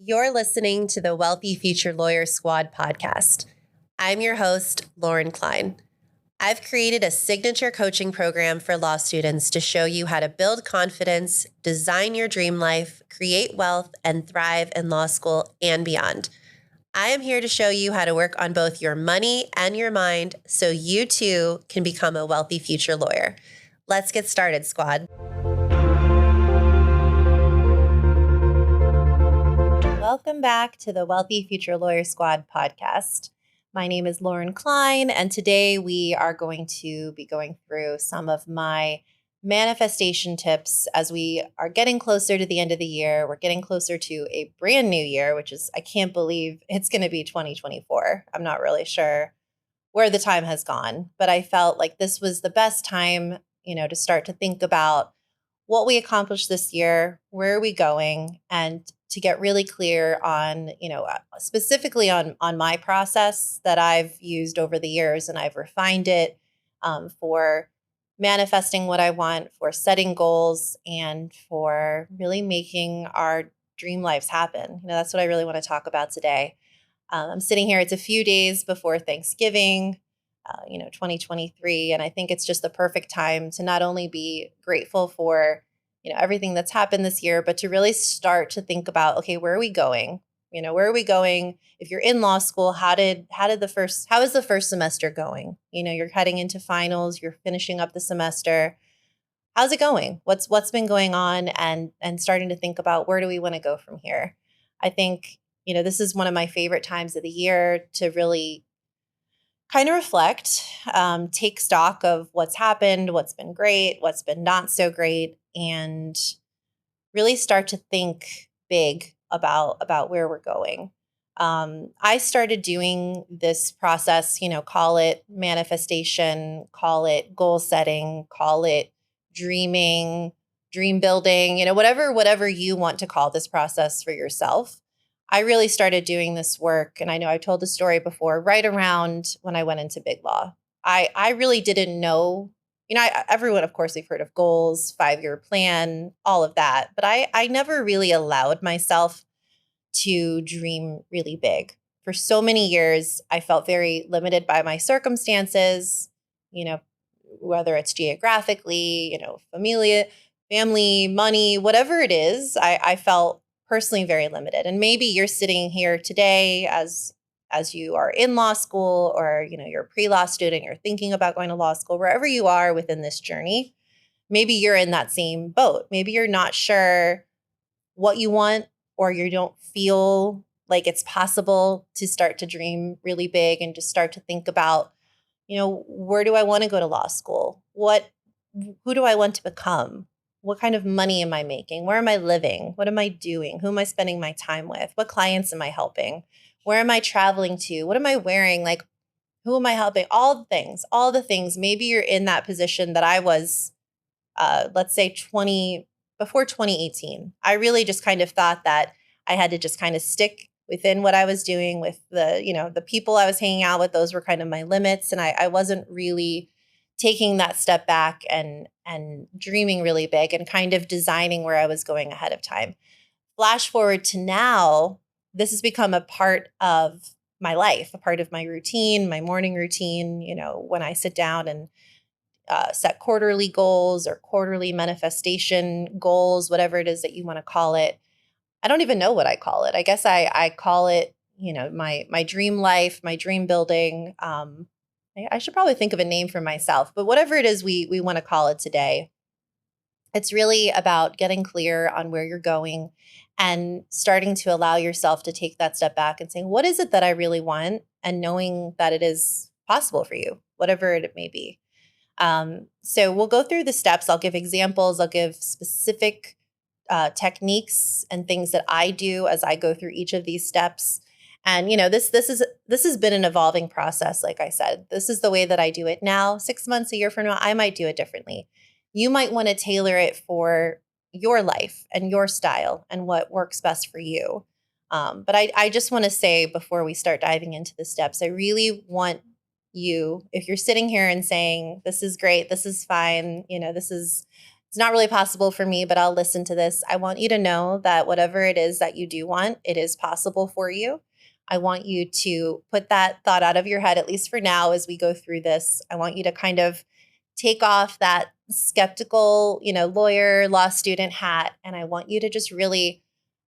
You're listening to the Wealthy Future Lawyer Squad podcast. I'm your host, Lauren Klein. I've created a signature coaching program for law students to show you how to build confidence, design your dream life, create wealth, and thrive in law school and beyond. I am here to show you how to work on both your money and your mind so you too can become a wealthy future lawyer. Let's get started, squad. Welcome back to the Wealthy Future Lawyer Squad podcast. My name is Lauren Klein, and today we are going to be going through some of my manifestation tips as we are getting closer to the end of the year. We're getting closer to a brand new year, which is, I can't believe it's going to be 2024. I'm not really sure where the time has gone, but I felt like this was the best time, to start to think about what we accomplished this year, where are we going, and to get really clear on, specifically on my process that I've used over the years, and I've refined it for manifesting what I want, for setting goals, and for really making our dream lives happen. That's what I really want to talk about today. I'm sitting here, it's a few days before Thanksgiving, 2023. And I think it's just the perfect time to not only be grateful for, everything that's happened this year, but to really start to think about, okay, where are we going? Where are we going? If you're in law school, how is the first semester going? You're heading into finals, you're finishing up the semester. How's it going? What's been going on, and starting to think about where do we want to go from here? I think, this is one of my favorite times of the year to really kind of reflect, take stock of what's happened, what's been great, what's been not so great, and really start to think big about where we're going. I started doing this process, call it manifestation, call it goal setting, call it dreaming, dream building, whatever you want to call this process for yourself. I really started doing this work, and I know I told the story before, right around when I went into big law. I really didn't know, everyone, of course, we've heard of goals, 5-year plan, all of that, but I never really allowed myself to dream really big. For so many years, I felt very limited by my circumstances, whether it's geographically, family, money, whatever it is, I felt personally very limited. And maybe you're sitting here today as you are in law school, or you're a pre-law student, you're thinking about going to law school, wherever you are within this journey, maybe you're in that same boat. Maybe you're not sure what you want, or you don't feel like it's possible to start to dream really big and just start to think about, where do I want to go to law school? Who do I want to become? What kind of money am I making? Where am I living? What am I doing? Who am I spending my time with? What clients am I helping? Where am I traveling to? What am I wearing? Like, who am I helping? All the things. Maybe you're in that position that I was, let's say before 2018. I really just kind of thought that I had to just kind of stick within what I was doing with the people I was hanging out with. Those were kind of my limits. And I wasn't really taking that step back and dreaming really big and kind of designing where I was going ahead of time. Flash forward to now, this has become a part of my life, a part of my routine, my morning routine, when I sit down and set quarterly goals or quarterly manifestation goals, whatever it is that you want to call it. I don't even know what I call it. I guess I call it, my dream life, my dream building. I should probably think of a name for myself, but whatever it is we want to call it today, it's really about getting clear on where you're going and starting to allow yourself to take that step back and saying, what is it that I really want? And knowing that it is possible for you, whatever it may be. So we'll go through the steps. I'll give examples. I'll give specific techniques and things that I do as I go through each of these steps. And this has been an evolving process. Like I said, this is the way that I do it now. 6 months, a year from now, I might do it differently. You might want to tailor it for your life and your style and what works best for you. But I just want to say, before we start diving into the steps, I really want you, if you're sitting here and saying, this is great, this is fine, It's not really possible for me, but I'll listen to this. I want you to know that whatever it is that you do want, it is possible for you. I want you to put that thought out of your head, at least for now, as we go through this. I want you to kind of take off that skeptical, lawyer, law student hat. And I want you to just really,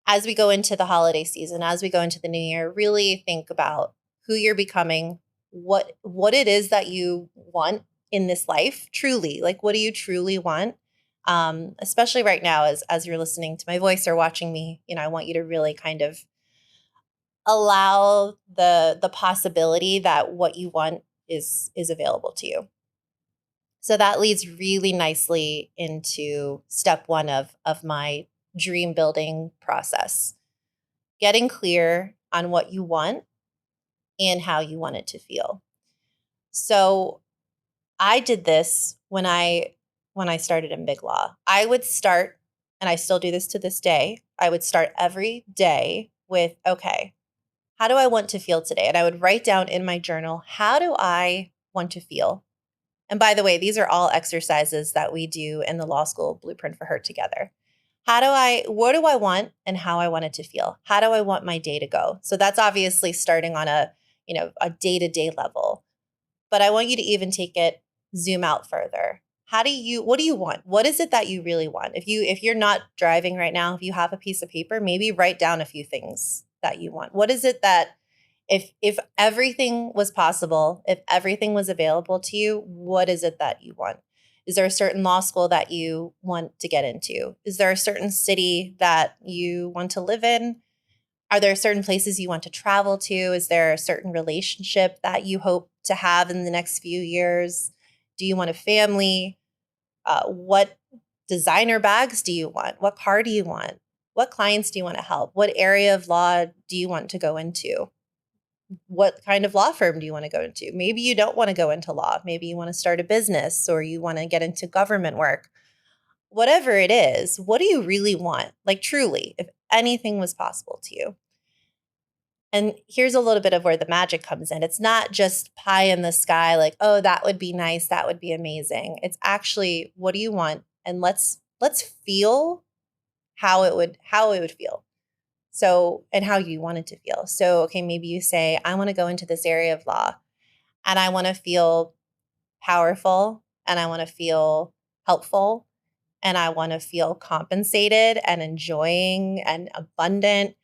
as we go into the holiday season, as we go into the new year, really think about who you're becoming, what it is that you want in this life, truly. Like, what do you truly want? Especially right now, as you're listening to my voice or watching me, I want you to really kind of allow the possibility that what you want is available to you. So that leads really nicely into step one of my dream building process. Getting clear on what you want and how you want it to feel. So I did this when I started in Big Law. I would start, and I still do this to this day, I would start every day with, okay, how do I want to feel today? And I would write down in my journal, how do I want to feel? And by the way, these are all exercises that we do in the Law School Blueprint for Her together. What do I want and how I want it to feel? How do I want my day to go? So that's obviously starting on a day-to-day level. But I want you to even zoom out further. What do you want? What is it that you really want? If you're not driving right now, if you have a piece of paper, maybe write down a few things that you want. What is it that if everything was possible, if everything was available to you, what is it that you want? Is there a certain law school that you want to get into? Is there a certain city that you want to live in? Are there certain places you want to travel to? Is there a certain relationship that you hope to have in the next few years? Do you want a family? What designer bags do you want? What car do you want? What clients do you want to help? What area of law do you want to go into? What kind of law firm do you want to go into? Maybe you don't want to go into law. Maybe you want to start a business or you want to get into government work. Whatever it is, what do you really want? Like truly, if anything was possible to you. And here's a little bit of where the magic comes in. It's not just pie in the sky, like, oh, that would be nice, that would be amazing. It's actually, what do you want? And let's feel how it would feel. So, and how you want it to feel. So, okay, maybe you say, I want to go into this area of law and I want to feel powerful and I want to feel helpful and I want to feel compensated and enjoying and abundant.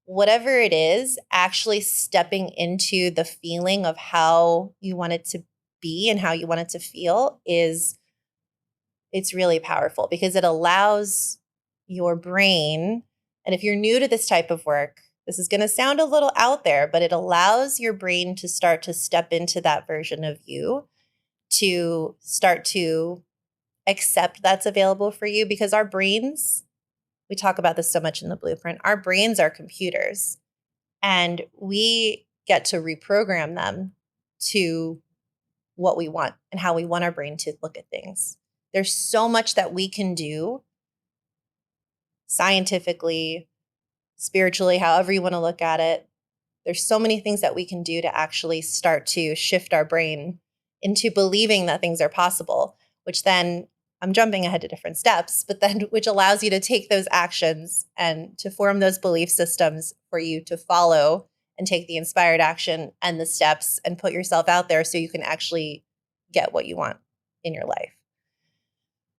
Whatever it is, actually stepping into the feeling of how you want it to be and how you want it to feel it's really powerful because it allows your brain, and if you're new to this type of work, this is going to sound a little out there, but it allows your brain to start to step into that version of you, to start to accept that's available for you because our brains, we talk about this so much in the blueprint, our brains are computers and we get to reprogram them to what we want and how we want our brain to look at things. There's so much that we can do scientifically, spiritually, however you want to look at it. There's so many things that we can do to actually start to shift our brain into believing that things are possible, which then I'm jumping ahead to different steps, but then which allows you to take those actions and to form those belief systems for you to follow and take the inspired action and the steps and put yourself out there so you can actually get what you want in your life.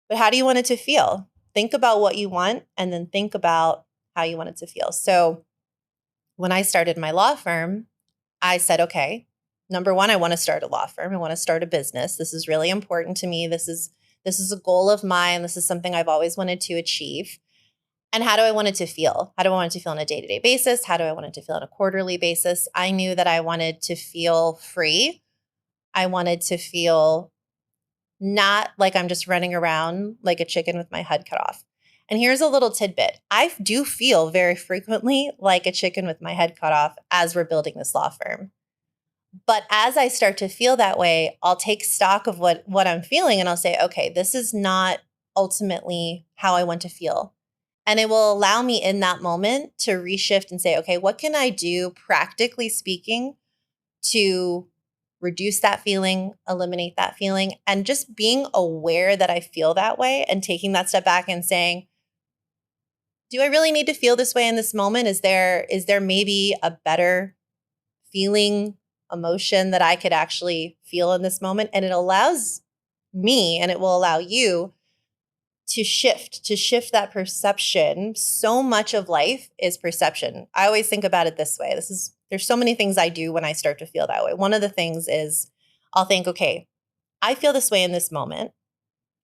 But how do you want it to feel? Think about what you want and then think about how you want it to feel. So when I started my law firm, I said, okay, number one, I want to start a law firm. I want to start a business. This is really important to me. This is a goal of mine. This is something I've always wanted to achieve. And how do I want it to feel? How do I want it to feel on a day-to-day basis? How do I want it to feel on a quarterly basis? I knew that I wanted to feel free. I wanted to feel not like I'm just running around like a chicken with my head cut off. And here's a little tidbit. I do feel very frequently like a chicken with my head cut off as we're building this law firm. But as I start to feel that way, I'll take stock of what I'm feeling and I'll say, okay, this is not ultimately how I want to feel. And it will allow me in that moment to reshift and say, okay, what can I do practically speaking to reduce that feeling, eliminate that feeling, and just being aware that I feel that way and taking that step back and saying, do I really need to feel this way in this moment? Is there maybe a better feeling, emotion that I could actually feel in this moment? And it allows me, and it will allow you to shift that perception. So much of life is perception. I always think about it this way. There's so many things I do when I start to feel that way. One of the things is I'll think, okay, I feel this way in this moment.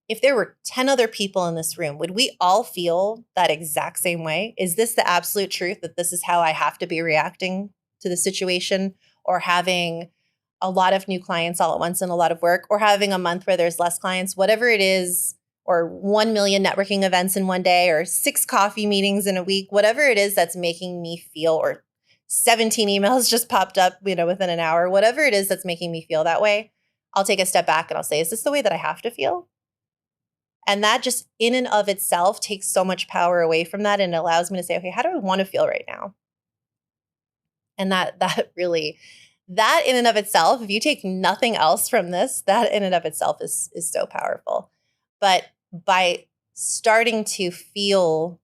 If there were 10 other people in this room, would we all feel that exact same way? Is this the absolute truth that this is how I have to be reacting to the situation, or having a lot of new clients all at once and a lot of work, or having a month where there's less clients, whatever it is, or 1 million networking events in one day, or 6 coffee meetings in a week, whatever it is that's making me feel, or 17 emails just popped up, within an hour, whatever it is that's making me feel that way, I'll take a step back and I'll say, is this the way that I have to feel? And that just in and of itself takes so much power away from that, and allows me to say, okay, how do I want to feel right now? And that in and of itself, if you take nothing else from this, that in and of itself is so powerful. But by starting to feel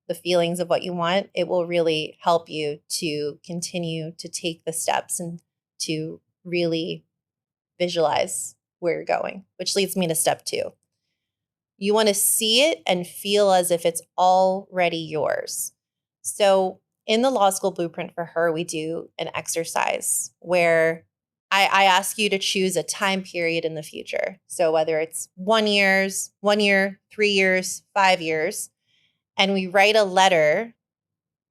the feelings of what you want, it will really help you to continue to take the steps and to really visualize where you're going, which leads me to step 2. You want to see it and feel as if it's already yours. So in the Law School Blueprint for Her, we do an exercise where I ask you to choose a time period in the future. So whether it's 1 year, 3 years, 5 years, and we write a letter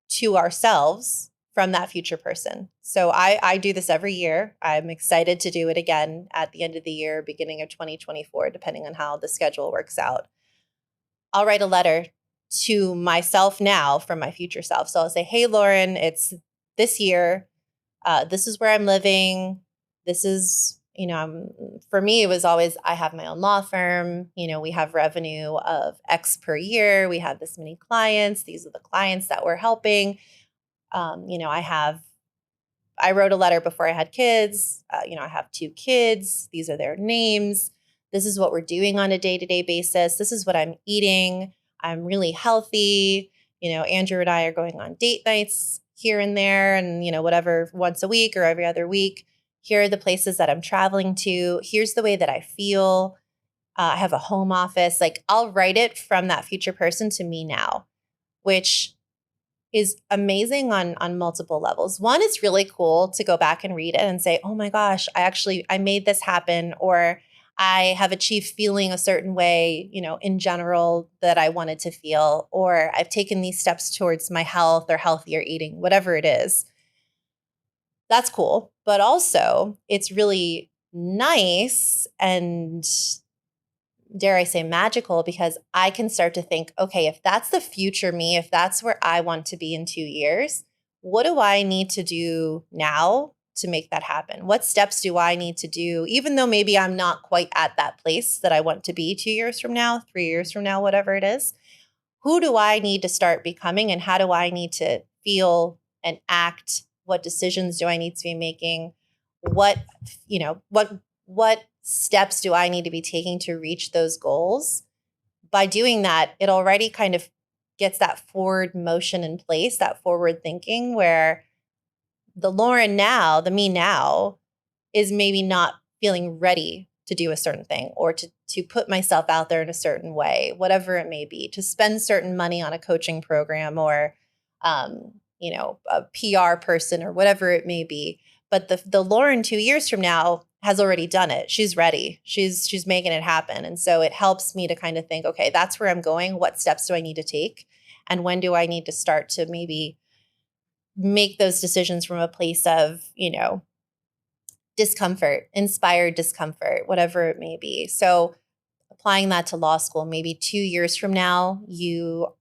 to ourselves from that future person. So I do this every year. I'm excited to do it again at the end of the year, beginning of 2024, depending on how the schedule works out. I'll write a letter to myself now from my future self. So I'll say, hey, Lauren, it's this year. This is where I'm living. This is, for me, it was always, I have my own law firm. We have revenue of X per year. We have this many clients. These are the clients that we're helping. I wrote a letter before I had kids. I have 2 kids. These are their names. This is what we're doing on a day-to-day basis. This is what I'm eating. I'm really healthy. Andrew and I are going on date nights here and there, and, whatever, once a week or every other week. Here are the places that I'm traveling to. Here's the way that I feel. I have a home office. Like, I'll write it from that future person to me now, which is amazing on multiple levels. One, it's really cool to go back and read it and say, oh my gosh, I made this happen, or I have achieved feeling a certain way, in general that I wanted to feel, or I've taken these steps towards my health or healthier eating, whatever it is. That's cool. But also, it's really nice and, dare I say, magical, because I can start to think, okay, if that's the future me, if that's where I want to be in 2 years, what do I need to do now to make that happen? What steps do I need to do, even though maybe I'm not quite at that place that I want to be 2 years from now, 3 years from now, whatever it is? Who do I need to start becoming, and how do I need to feel and act? What decisions do I need to be making? What steps do I need to be taking to reach those goals? By doing that, it already kind of gets that forward motion in place, that forward thinking, where the Lauren now, the me now, is maybe not feeling ready to do a certain thing, or to put myself out there in a certain way, whatever it may be, to spend certain money on a coaching program, or a PR person, or whatever it may be. But the Lauren 2 years from now has already done it. She's ready. She's making it happen. And so it helps me to kind of think, okay, that's where I'm going. What steps do I need to take? And when do I need to start to maybe make those decisions from a place of, discomfort, inspired discomfort, whatever it may be. So applying that to law school, maybe 2 years from now, you've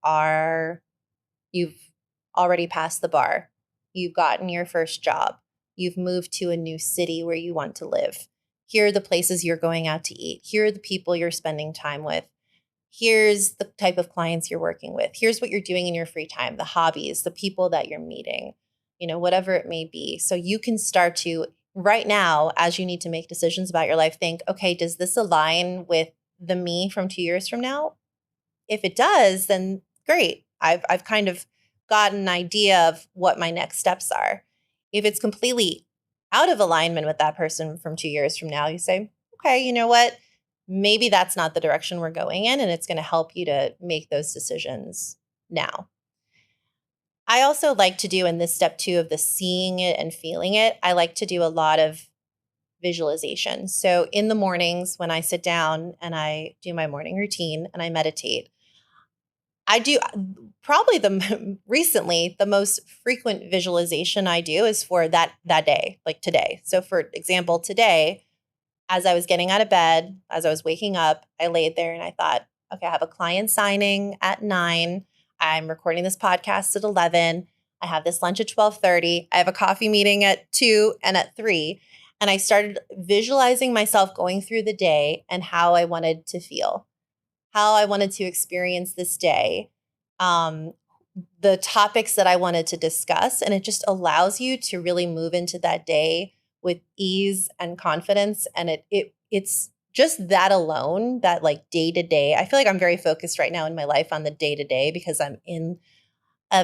already passed the bar. You've gotten your first job. You've moved to a new city where you want to live. Here are the places you're going out to eat. Here are the people you're spending time with. Here's the type of clients you're working with. Here's what you're doing in your free time, the hobbies, the people that you're meeting, whatever it may be. So you can start to right now, as you need to make decisions about your life, think, okay, does this align with the me from 2 years from now? If it does, then great. I've kind of got an idea of what my next steps are. If it's completely out of alignment with that person from 2 years from now, you say, okay, you know what? Maybe that's not the direction we're going in, and it's going to help you to make those decisions now. I also like to do in this step two of the seeing it and feeling it, I like to do a lot of visualization. So in the mornings when I sit down and I do my morning routine and I meditate, I do probably recently the most frequent visualization I do is for that day, like today. So for example, today, as I was getting out of bed, as I was waking up, I laid there and I thought, okay, I have a client signing at 9. I'm recording this podcast at 11. I have this lunch at 12:30. I have a coffee meeting at 2 and at 3. And I started visualizing myself going through the day and how I wanted to feel, how I wanted to experience this day, um, the topics that I wanted to discuss. And it just allows you to really move into that day with ease and confidence. And it's just that alone, that like day to day. I feel like I'm very focused right now in my life on the day to day because I'm in a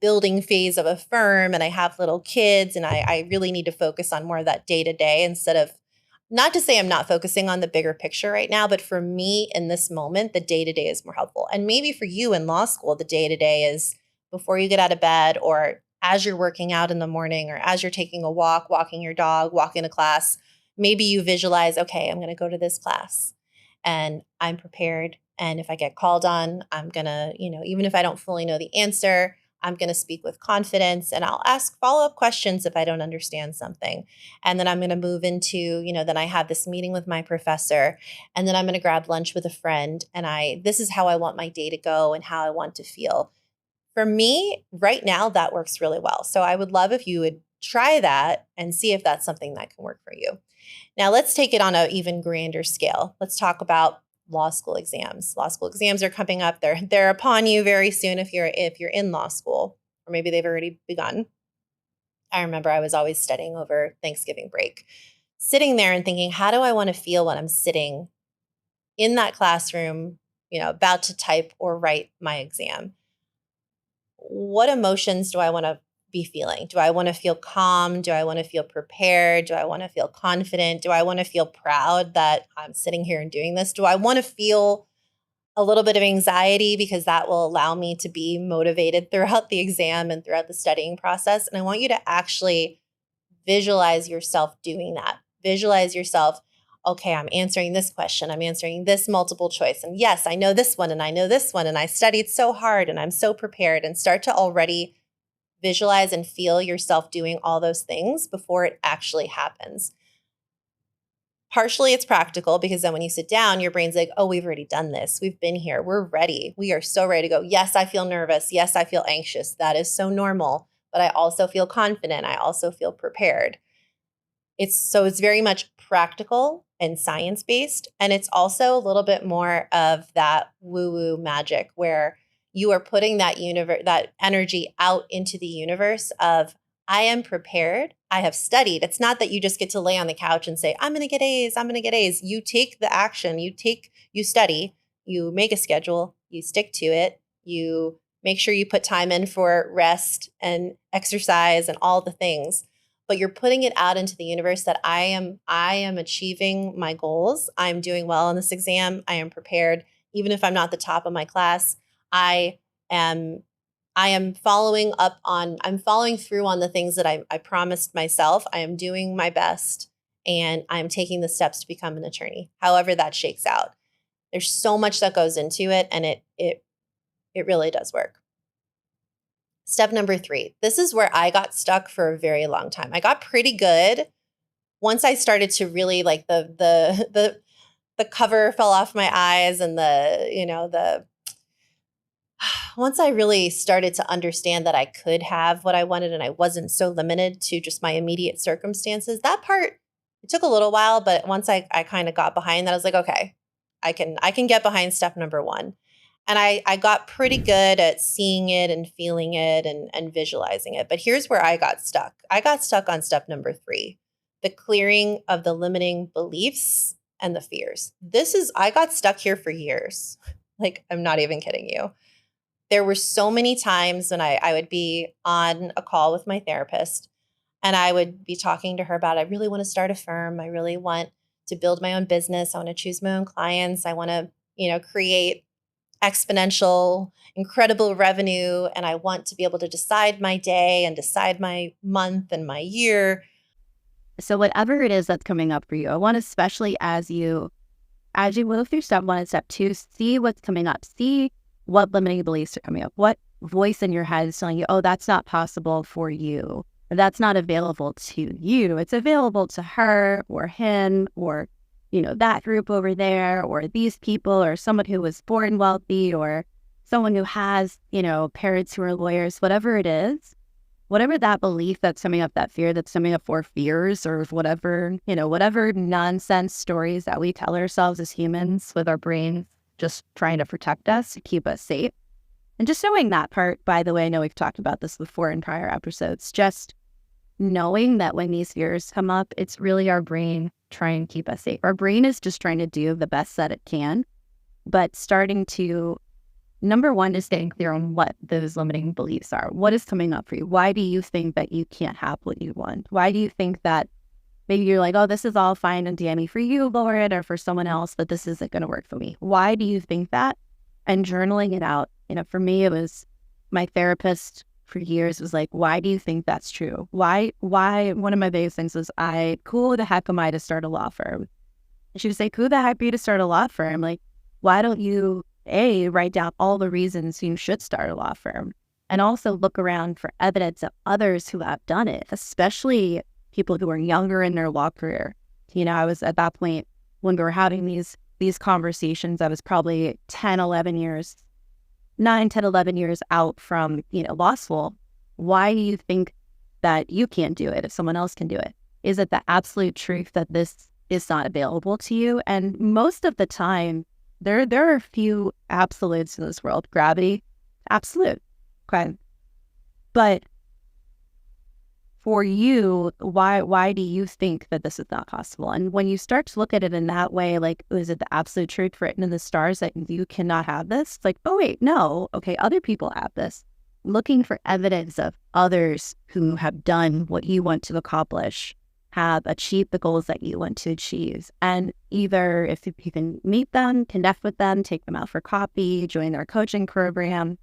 building phase of a firm and I have little kids and I really need to focus on more of that day to day instead of, not to say I'm not focusing on the bigger picture right now, but for me in this moment, the day to day is more helpful. And maybe for you in law school, the day to day is before you get out of bed or as you're working out in the morning or as you're taking a walk, walking your dog, walking to class. Maybe you visualize, okay, I'm going to go to this class and I'm prepared. And if I get called on, I'm going to, even if I don't fully know the answer, I'm going to speak with confidence and I'll ask follow-up questions if I don't understand something. And then I'm going to move into, then I have this meeting with my professor and then I'm going to grab lunch with a friend. And this is how I want my day to go and how I want to feel. For me, right now, that works really well. So I would love if you would try that and see if that's something that can work for you. Now, let's take it on an even grander scale. Let's talk about law school exams. Law school exams are coming up. They're upon you very soon if you're in law school, or maybe they've already begun. I remember I was always studying over Thanksgiving break, sitting there and thinking, how do I want to feel when I'm sitting in that classroom, about to type or write my exam? What emotions do I want to be feeling? Do I want to feel calm? Do I want to feel prepared? Do I want to feel confident? Do I want to feel proud that I'm sitting here and doing this? Do I want to feel a little bit of anxiety because that will allow me to be motivated throughout the exam and throughout the studying process? And I want you to actually visualize yourself doing that. Visualize yourself, okay, I'm answering this question. I'm answering this multiple choice. And yes, I know this one and I know this one. And I studied so hard and I'm so prepared. And start to already visualize and feel yourself doing all those things before it actually happens. Partially, it's practical because then when you sit down, your brain's like, oh, we've already done this. We've been here. We're ready. We are so ready to go. Yes, I feel nervous. Yes, I feel anxious. That is so normal. But I also feel confident. I also feel prepared. It's very much practical and science-based. And it's also a little bit more of that woo-woo magic where you are putting that energy out into the universe of, I am prepared. I have studied. It's not that you just get to lay on the couch and say, I'm going to get A's. I'm going to get A's. You take the action. You study, you make a schedule, you stick to it. You make sure you put time in for rest and exercise and all the things, but you're putting it out into the universe that I am achieving my goals. I'm doing well on this exam. I am prepared. Even if I'm not the top of my class, I am following through on the things that I promised myself. I am doing my best and I'm taking the steps to become an attorney, however that shakes out. There's so much that goes into it and it really does work. Step number 3. This is where I got stuck for a very long time. I got pretty good once I started to really like the cover fell off my eyes and once I really started to understand that I could have what I wanted and I wasn't so limited to just my immediate circumstances, that part, it took a little while, but once I kind of got behind that, I was like, okay, I can get behind step number 1. And I got pretty good at seeing it and feeling it and visualizing it. But here's where I got stuck. I got stuck on step number 3, the clearing of the limiting beliefs and the fears. I got stuck here for years. Like, I'm not even kidding you. There were so many times when I would be on a call with my therapist and I would be talking to her about, I really want to start a firm. I really want to build my own business. I want to choose my own clients. I want to, create exponential, incredible revenue. And I want to be able to decide my day and decide my month and my year. So whatever it is that's coming up for you, I want, especially as you move through step 1 and step 2, see what's coming up. See what limiting beliefs are coming up. What voice in your head is telling you, oh, that's not possible for you. Or that's not available to you. It's available to her or him or, that group over there or these people or someone who was born wealthy or someone who has, parents who are lawyers, whatever it is. Whatever that belief that's coming up, that fear that's coming up for fears or whatever, whatever nonsense stories that we tell ourselves as humans with our brains just trying to protect us, to keep us safe. And just knowing that part, by the way, I know we've talked about this before in prior episodes, just knowing that when these fears come up, it's really our brain trying to keep us safe. Our brain is just trying to do the best that it can, but starting to, number one, is staying clear on what those limiting beliefs are. What is coming up for you? Why do you think that you can't have what you want? Why do you think that maybe you're like, oh, this is all fine and dandy for you, Lauren, or for someone else, but this isn't going to work for me? Why do you think that? And journaling it out. For me, it was my therapist for years was like, why do you think that's true? Why? One of my biggest things was, who the heck am I to start a law firm? And she would say, who the heck are you to start a law firm? Like, why don't you, write down all the reasons you should start a law firm, and also look around for evidence of others who have done it, especially people who are younger in their law career. I was at that point when we were having these conversations, I was probably 9, 10, 11 years out from, law school. Why do you think that you can't do it if someone else can do it? Is it the absolute truth that this is not available to you? And most of the time, there are a few absolutes in this world. Gravity, absolute. Okay. But for you, why do you think that this is not possible? And when you start to look at it in that way, like, is it the absolute truth written in the stars that you cannot have this? It's like, oh, wait, no. Okay, other people have this. Looking for evidence of others who have done what you want to accomplish, have achieved the goals that you want to achieve. And either if you can meet them, connect with them, take them out for coffee, join their coaching program,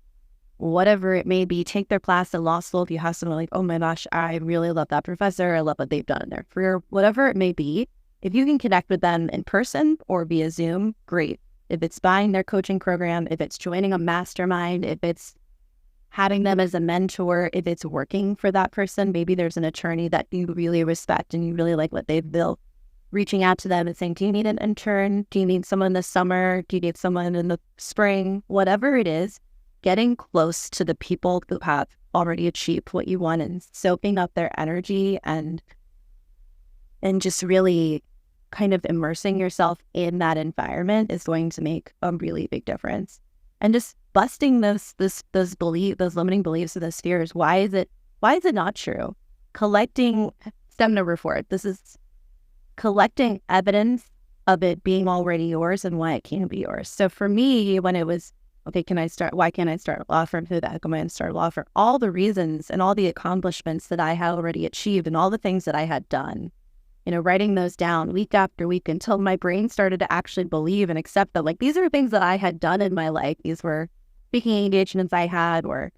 whatever it may be, take their class in law school. If you have someone like, oh my gosh, I really love that professor, I love what they've done in their career, whatever it may be, if you can connect with them in person or via Zoom, great. If it's buying their coaching program, if it's joining a mastermind, if it's having them as a mentor, if it's working for that person, maybe there's an attorney that you really respect and you really like what they've built, reaching out to them and saying, do you need an intern? Do you need someone this summer? Do you need someone in the spring? Whatever it is, getting close to the people who have already achieved what you want and soaking up their energy and just really kind of immersing yourself in that environment is going to make a really big difference. And just busting those limiting beliefs or those fears. Why is it not true? Collecting, step number 4, this is collecting evidence of it being already yours and why it can't be yours. So for me, when it was, okay, why can't I start a law firm? Who the heck am I going to start a law firm? All the reasons and all the accomplishments that I had already achieved and all the things that I had done, writing those down week after week until my brain started to actually believe and accept that, like, these are things that I had done in my life. These were speaking engagements I had or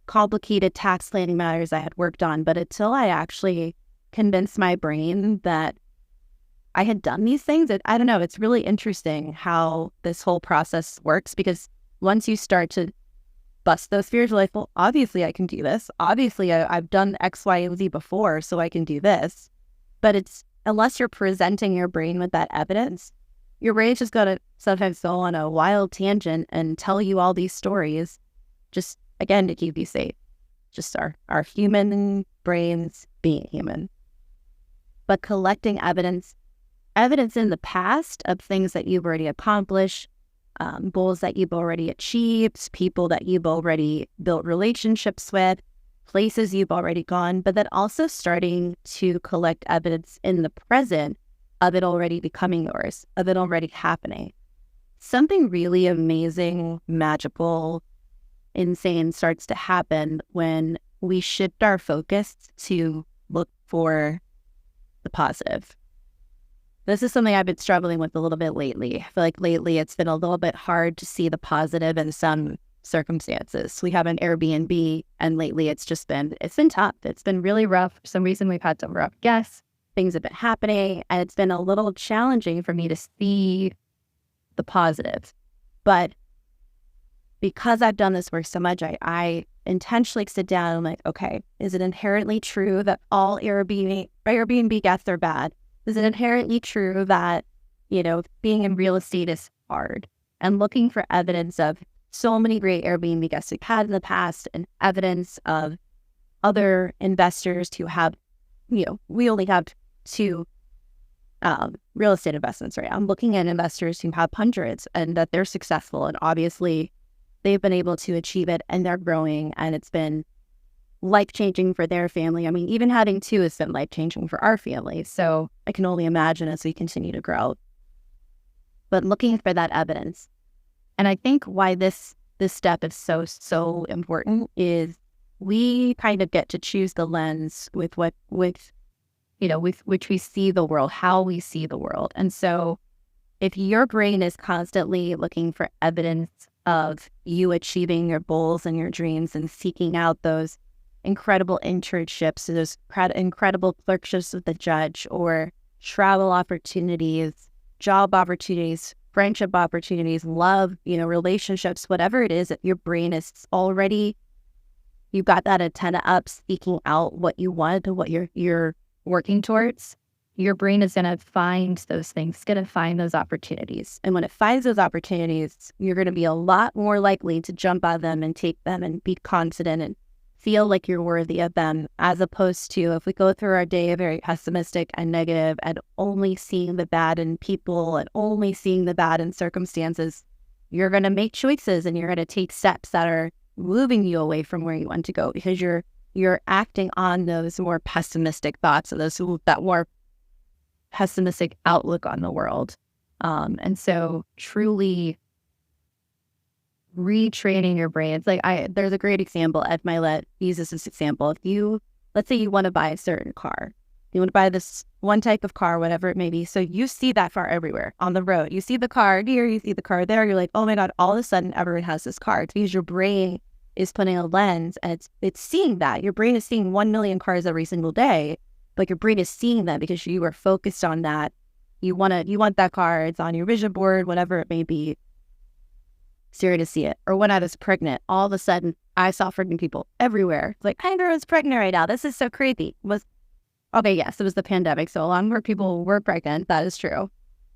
complicated tax planning matters I had worked on. But until I actually convinced my brain that I had done these things, I don't know, it's really interesting how this whole process works, because once you start to bust those fears, you're like, well, obviously I can do this. Obviously I've done X, Y, and Z before, so I can do this. But it's, unless you're presenting your brain with that evidence, your brain's just going to sometimes go on a wild tangent and tell you all these stories, just, again, to keep you safe. Just our human brains being human. But collecting evidence in the past of things that you've already accomplished, goals that you've already achieved, people that you've already built relationships with, places you've already gone, but then also starting to collect evidence in the present of it already becoming yours, of it already happening. Something really amazing, magical, insane starts to happen when we shift our focus to look for the positive. This is something I've been struggling with a little bit lately. I feel like lately it's been a little bit hard to see the positive in some circumstances. We have an Airbnb, and lately it's been tough. It's been really rough. For some reason, we've had some rough guests. Things have been happening, and it's been a little challenging for me to see the positive. But because I've done this work so much, I intentionally sit down and I'm like, okay, is it inherently true that all Airbnb guests are bad? Is it inherently true that, being in real estate is hard? And looking for evidence of so many great Airbnb guests we've had in the past, and evidence of other investors who have, we only have 2 real estate investments right now. I'm looking at investors who have hundreds and that they're successful, and obviously they've been able to achieve it and they're growing, and it's been life-changing for their family. I mean, even having 2 has been life-changing for our family. So I can only imagine as we continue to grow. But looking for that evidence. And I think why this step is so important is we kind of get to choose the lens with which we see the world, how we see the world. And so if your brain is constantly looking for evidence of you achieving your goals and your dreams and seeking out those incredible internships, those incredible clerkships with the judge, or travel opportunities, job opportunities, friendship opportunities, love, relationships, whatever it is that your brain is already, you've got that antenna up, seeking out what you want and what you're working towards. Your brain is going to find those things, it's going to find those opportunities. And when it finds those opportunities, you're going to be a lot more likely to jump on them and take them and be confident and feel like you're worthy of them, as opposed to if we go through our day very pessimistic and negative and only seeing the bad in people and only seeing the bad in circumstances, you're going to make choices and you're going to take steps that are moving you away from where you want to go, because you're acting on those more pessimistic thoughts and that more pessimistic outlook on the world. And so truly retraining your brain. It's like, there's a great example. Ed Milet uses this example. Let's say you want to buy a certain car. You want to buy this one type of car, whatever it may be. So you see that car everywhere on the road. You see the car here, you see the car there. You're like, oh my God, all of a sudden everyone has this car. It's because your brain is putting a lens and it's seeing that. Your brain is seeing 1 million cars every single day, but your brain is seeing that because you are focused on that. You want that car. It's on your vision board, whatever it may be. So you're going to see it. Or when I was pregnant, all of a sudden I saw pregnant people everywhere. It's like, everyone's pregnant right now. This is so crazy. Yes, it was the pandemic. So a lot more people were pregnant. That is true.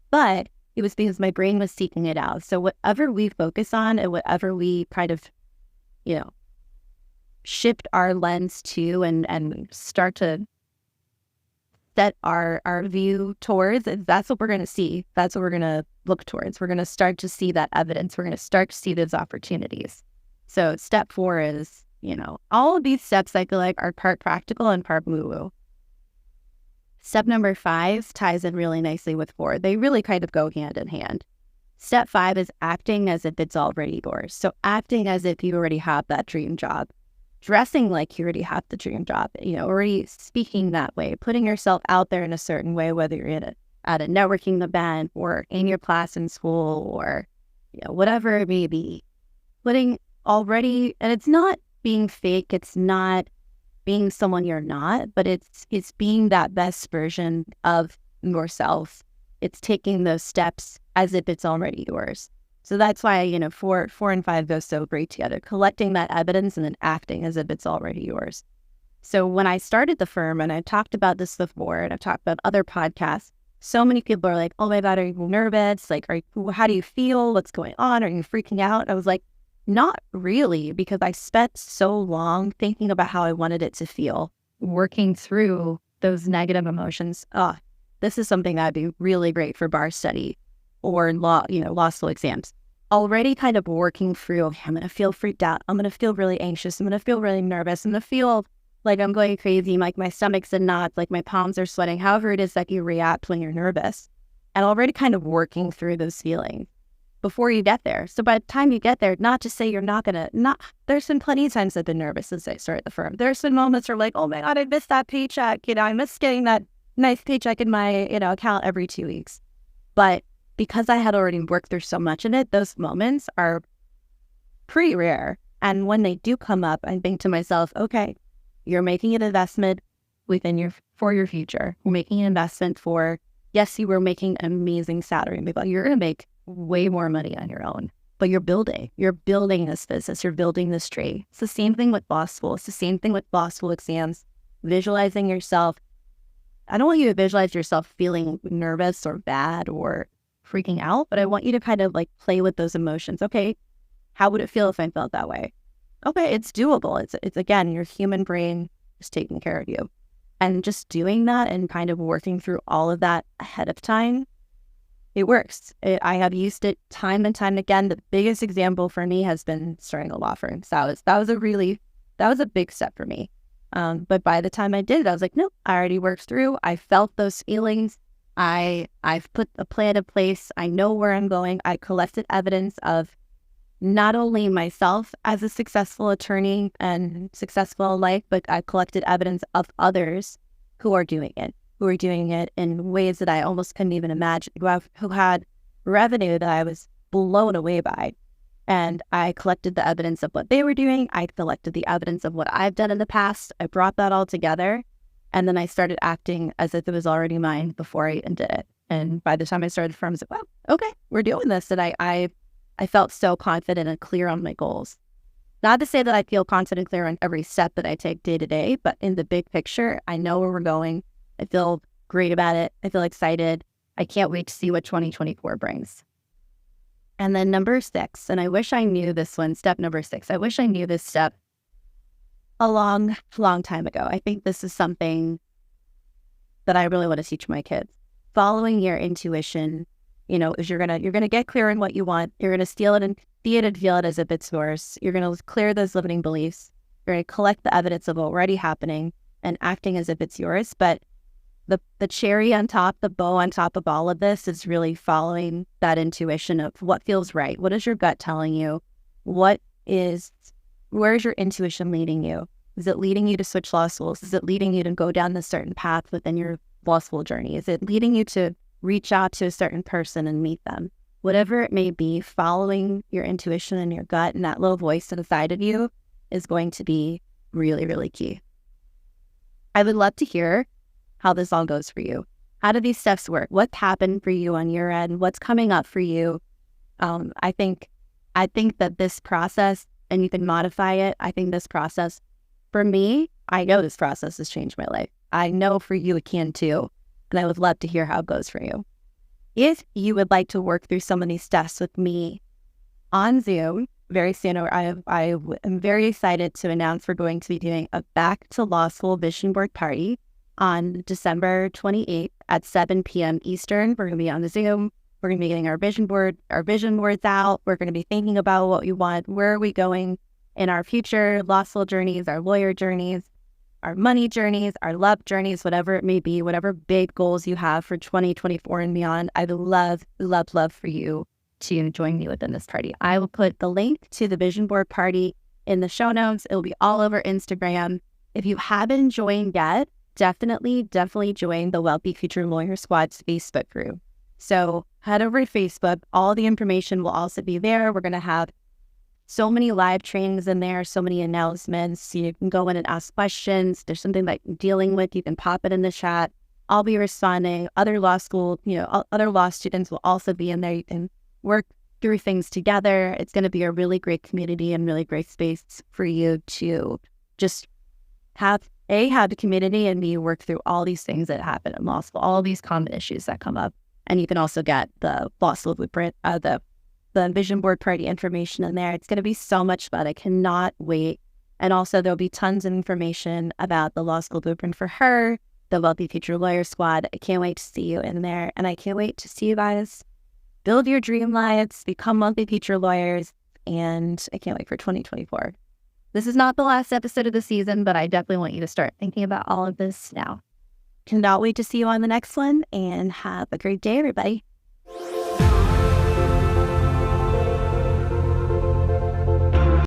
But it was because my brain was seeking it out. So whatever we focus on and whatever we kind of, shift our lens to and start to set our view towards, that's what we're going to see. That's what we're going to look towards. We're going to start to see that evidence. We're going to start to see those opportunities. So step 4 is, all of these steps I feel like are part practical and part woo-woo. Step number 5 ties in really nicely with 4. They really kind of go hand in hand. Step 5 is acting as if it's already yours. So acting as if you already have that dream job. Dressing like you already have the dream job, already speaking that way, putting yourself out there in a certain way, whether you're at a networking event or in your class in school or, whatever it may be. And it's not being fake, it's not being someone you're not, but it's being that best version of yourself. It's taking those steps as if it's already yours. So that's why, 4 and 5 go so great together, collecting that evidence and then acting as if it's already yours. So when I started the firm, and I talked about this before, and I've talked about other podcasts, so many people are like, oh my God, are you nervous? Like, how do you feel? What's going on? Are you freaking out? I was like, not really, because I spent so long thinking about how I wanted it to feel, working through those negative emotions. This is something that'd be really great for bar study or law school exams. already kind of working through, okay, I'm going to feel freaked out. I'm going to feel really anxious. I'm going to feel really nervous. I'm going to feel like I'm going crazy, like my stomach's in knots, like my palms are sweating, however it is that you react when you're nervous. And already kind of working through those feelings before you get there. So by the time you get there, not to say you're not going to, there's been plenty of times I've been nervous since I started the firm. There's been moments where like, oh my God, I missed that paycheck. I miss getting that nice paycheck in my, account every 2 weeks. But because I had already worked through so much of it, those moments are pretty rare. And when they do come up, I think to myself, okay, you're making an investment for your future. You're making an investment for, yes, you were making an amazing salary, but you're going to make way more money on your own. But you're building this business, you're building this tree. It's the same thing with law school. It's the same thing with law school exams. Visualizing yourself. I don't want you to visualize yourself feeling nervous or bad or freaking out, but I want you to kind of like play with those emotions. Okay, how would it feel if I felt that way? Okay, it's doable. It's again, your human brain is taking care of you. And just doing that and kind of working through all of that ahead of time, it works. I have used it time and time again. The biggest example for me has been starting a law firm. So that was a big step for me. But by the time I did it, I was like, nope, I already worked through. I felt those feelings. I've put a plan in place. I know where I'm going. I collected evidence of not only myself as a successful attorney and successful in life, but I collected evidence of others who are doing it in ways that I almost couldn't even imagine, who had revenue that I was blown away by. And I collected the evidence of what they were doing. I collected the evidence of what I've done in the past. I brought that all together. And then I started acting as if it was already mine before I even did it. And by the time I started the firm, I was like, wow, okay, we're doing this. And I felt so confident and clear on my goals. Not to say that I feel confident and clear on every step that I take day to day, but in the big picture, I know where we're going. I feel great about it. I feel excited. I can't wait to see what 2024 brings. And then number 6, and I wish I knew this one, step number 6. I wish I knew this step a long, long time ago. I think this is something that I really want to teach my kids. Following your intuition, is you're gonna get clear on what you want. You're gonna steal it and see it and feel it as if it's yours. You're gonna clear those limiting beliefs. You're gonna collect the evidence of already happening and acting as if it's yours. But the cherry on top, the bow on top of all of this is really following that intuition of what feels right. What is your gut telling you? Where is your intuition leading you? Is it leading you to switch law schools? Is it leading you to go down this certain path within your law school journey? Is it leading you to reach out to a certain person and meet them? Whatever it may be, following your intuition and your gut and that little voice inside of you is going to be really, really key. I would love to hear how this all goes for you. How do these steps work? What's happened for you on your end? What's coming up for you? I think that this process, and you can modify it. I think this process, for me, I know this process has changed my life. I know for you it can too. And I would love to hear how it goes for you. If you would like to work through some of these steps with me on Zoom very soon, I am very excited to announce we're going to be doing a Back to Law School Vision Board party on December 28th at 7 p.m. Eastern. We're going to be on the Zoom. We're going to be getting our vision boards out. We're going to be thinking about what we want. Where are we going in our future law school journeys, our lawyer journeys, our money journeys, our love journeys, whatever it may be, whatever big goals you have for 2024 and beyond. I'd love, love, love for you to join me within this party. I will put the link to the vision board party in the show notes. It'll be all over Instagram. If you haven't joined yet, definitely join the Wealthy Future Lawyer Squad's Facebook group. So head over to Facebook. All the information will also be there. We're going to have so many live trainings in there, so many announcements. You can go in and ask questions. If there's something that you're dealing with, you can pop it in the chat. I'll be responding. Other law students will also be in there. You can work through things together. It's going to be a really great community and really great space for you to just have the community and B, work through all these things that happen in law school, all these common issues that come up. And you can also get the law school blueprint, the vision board party information in there. It's going to be so much fun. I cannot wait. And also there'll be tons of information about the law school blueprint for her, the Wealthy Future Lawyer Squad. I can't wait to see you in there. And I can't wait to see you guys build your dream lives, become monthly future lawyers, and I can't wait for 2024. This is not the last episode of the season, but I definitely want you to start thinking about all of this now. Cannot wait to see you on the next one, and have a great day, everybody.